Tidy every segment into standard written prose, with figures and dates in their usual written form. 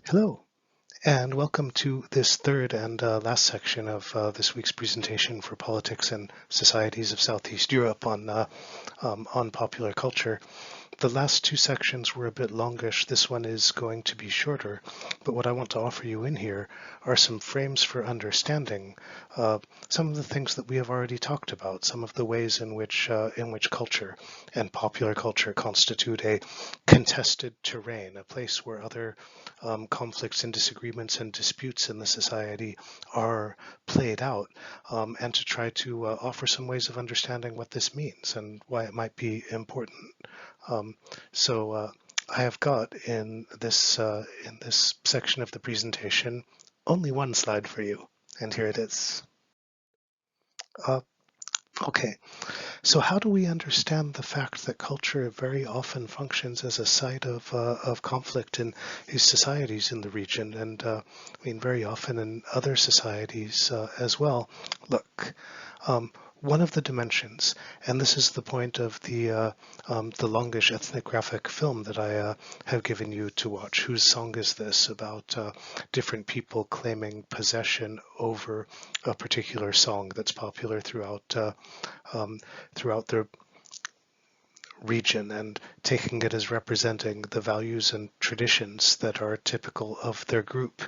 Hello, and welcome to this third and last section of this week's presentation for Politics and Societies of Southeast Europe on popular culture. The last two sections were a bit longish. This one is going to be shorter, but what I want to offer you in here are some frames for understanding some of the things that we have already talked about, some of the ways in which culture and popular culture constitute a contested terrain, a place where other conflicts and disagreements and disputes in the society are played out, and to try to offer some ways of understanding what this means and why it might be important. So I have got in this section of the presentation only one slide for you, and here it is. Okay, so how do we understand the fact that culture very often functions as a site of conflict in these societies in the region, and I mean very often in other societies as well? Look, one of the dimensions, and this is the point of the longish ethnographic film that I have given you to watch. Whose song is this? About different people claiming possession over a particular song that's popular throughout the region and taking it as representing the values and traditions that are typical of their group.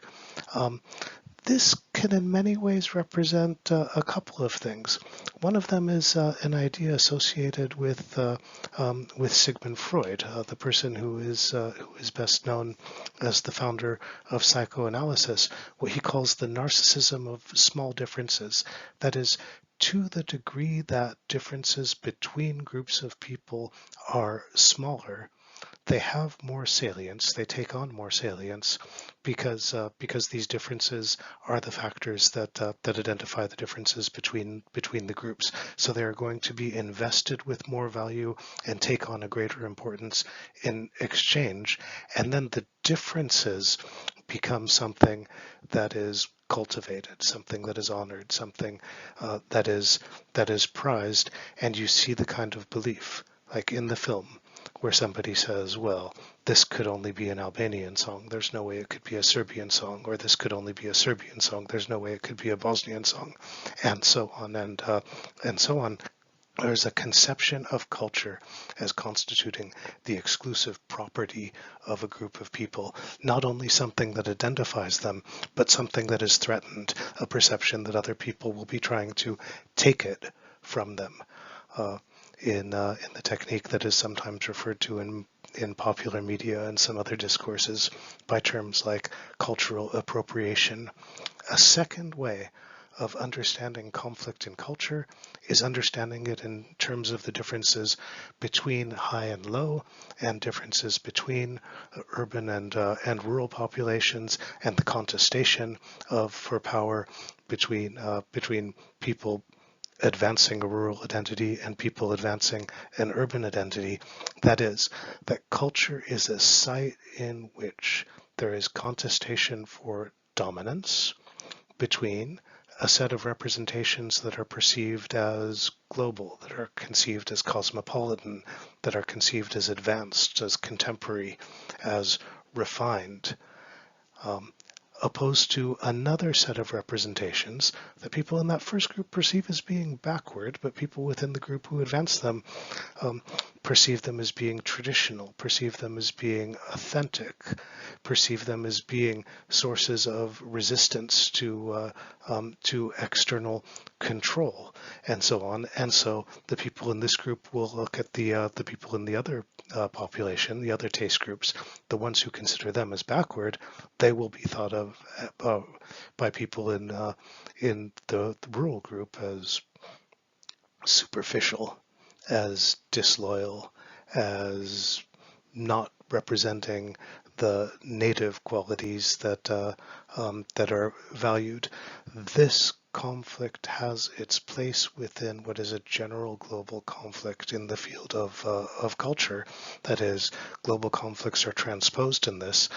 This can in many ways represent a couple of things. One of them is an idea associated with Sigmund Freud, the person who is best known as the founder of psychoanalysis, what he calls the narcissism of small differences. That is, to the degree that differences between groups of people are smaller, they have more salience, they take on more salience because these differences are the factors that identify the differences between the groups. So they are going to be invested with more value and take on a greater importance in exchange. And then the differences become something that is cultivated, something that is honored, something that is prized, and you see the kind of belief, like in the film, where somebody says, well, this could only be an Albanian song, there's no way it could be a Serbian song, or this could only be a Serbian song, there's no way it could be a Bosnian song, and so on and so on. There's a conception of culture as constituting the exclusive property of a group of people, not only something that identifies them, but something that is threatened, a perception that other people will be trying to take it from them. In the technique that is sometimes referred to in popular media and some other discourses by terms like cultural appropriation. A second way of understanding conflict in culture is understanding it in terms of the differences between high and low, and differences between urban and rural populations, and the contestation for power between people advancing a rural identity and people advancing an urban identity. That is, that culture is a site in which there is contestation for dominance between a set of representations that are perceived as global, that are conceived as cosmopolitan, that are conceived as advanced, as contemporary, as refined, opposed to another set of representations that people in that first group perceive as being backward, but people within the group who advance them perceive them as being traditional, perceive them as being authentic, perceive them as being sources of resistance to external control, and so on. And so the people in this group will look at the people in the other population, the other taste groups, the ones who consider them as backward. They will be thought of by people in the rural group as superficial, as disloyal, as not representing the native qualities that are valued. This conflict has its place within what is a general global conflict in the field of culture. That is, global conflicts are transposed in this.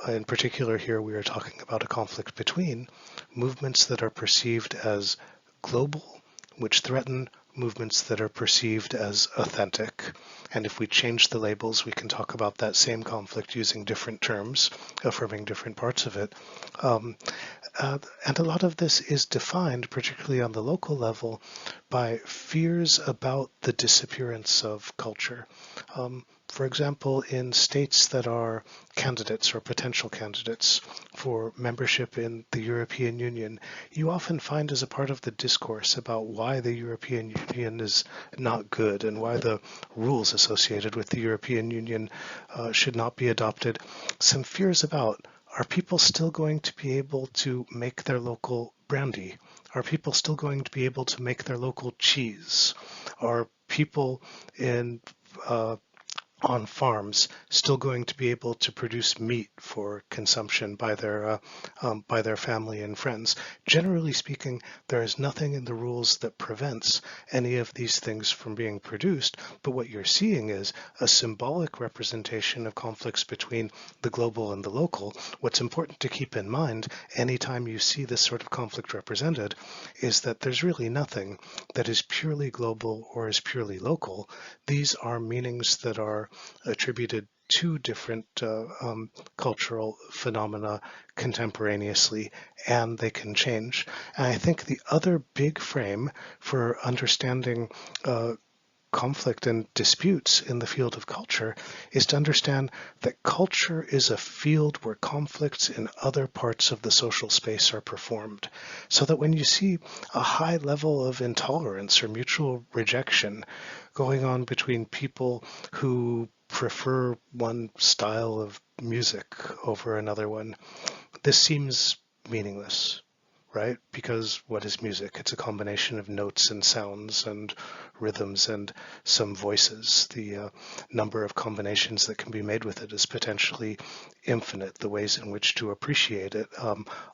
In particular, here we are talking about a conflict between movements that are perceived as global, which threaten movements that are perceived as authentic. And if we change the labels, we can talk about that same conflict using different terms, affirming different parts of it. And a lot of this is defined, particularly on the local level, by fears about the disappearance of culture. For example, in states that are candidates or potential candidates for membership in the European Union, you often find as a part of the discourse about why the European Union is not good and why the rules associated with the European Union should not be adopted, some fears about, are people still going to be able to make their local brandy? Are people still going to be able to make their local cheese? Are people in on farms still going to be able to produce meat for consumption by their family and friends? Generally speaking, there is nothing in the rules that prevents any of these things from being produced, but what you're seeing is a symbolic representation of conflicts between the global and the local. What's important to keep in mind anytime you see this sort of conflict represented is that there's really nothing that is purely global or is purely local. These are meanings that are attributed to different cultural phenomena contemporaneously, and they can change. And I think the other big frame for understanding conflict and disputes in the field of culture is to understand that culture is a field where conflicts in other parts of the social space are performed. So that when you see a high level of intolerance or mutual rejection going on between people who prefer one style of music over another one, this seems meaningless, right? Because what is music? It's a combination of notes and sounds and rhythms and some voices. The number of combinations that can be made with it is potentially infinite. The ways in which to appreciate it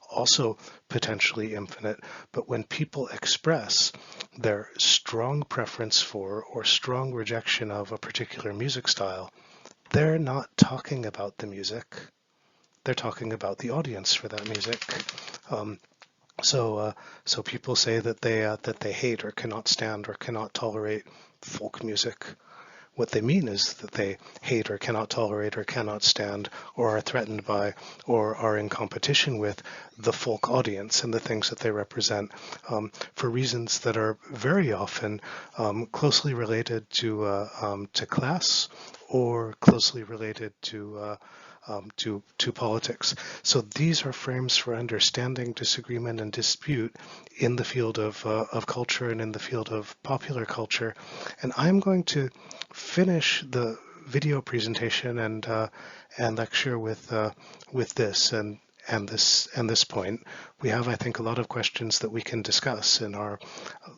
also potentially infinite. But when people express their strong preference for or strong rejection of a particular music style, they're not talking about the music. They're talking about the audience for that music. Um, so people say that they hate or cannot stand or cannot tolerate folk music. What they mean is that they hate or cannot tolerate or cannot stand or are threatened by or are in competition with the folk audience and the things that they represent for reasons that are very often closely related to class or closely related to politics. So these are frames for understanding disagreement and dispute in the field of culture and in the field of popular culture. And I'm going to finish the video presentation and lecture with this and this point. We have, I think, a lot of questions that we can discuss in our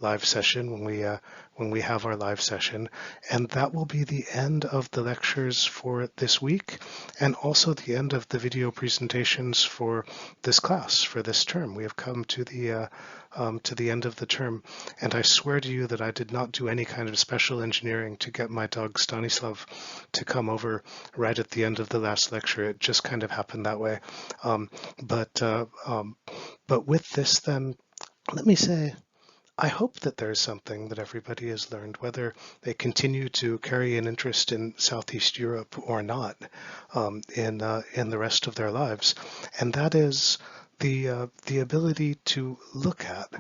live session when we have our live session, and that will be the end of the lectures for this week, and also the end of the video presentations for this class for this term. We have come to the end of the term, and I swear to you that I did not do any kind of special engineering to get my dog Stanislav to come over right at the end of the last lecture. It just kind of happened that way. But with this, then, let me say, I hope that there's something that everybody has learned, whether they continue to carry an interest in Southeast Europe or not in the rest of their lives, and that is the ability to look at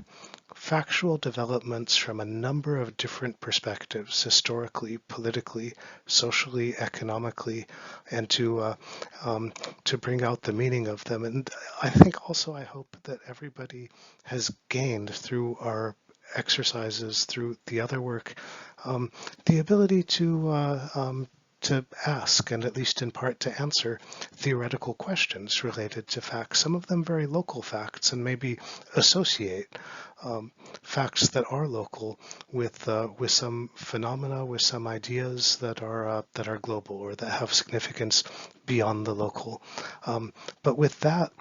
factual developments from a number of different perspectives, historically, politically, socially, economically, and to bring out the meaning of them. And I think also I hope that everybody has gained through our exercises, through the other work, the ability to ask, and at least in part to answer, theoretical questions related to facts, some of them very local facts, and maybe associate facts that are local with some phenomena, with some ideas that are global or that have significance beyond the local. But with that,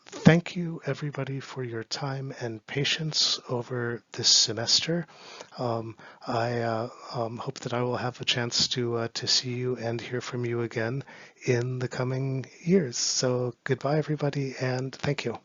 thank you, everybody, for your time and patience over this semester. I hope that I will have a chance to see you and hear from you again in the coming years. So goodbye, everybody, and thank you.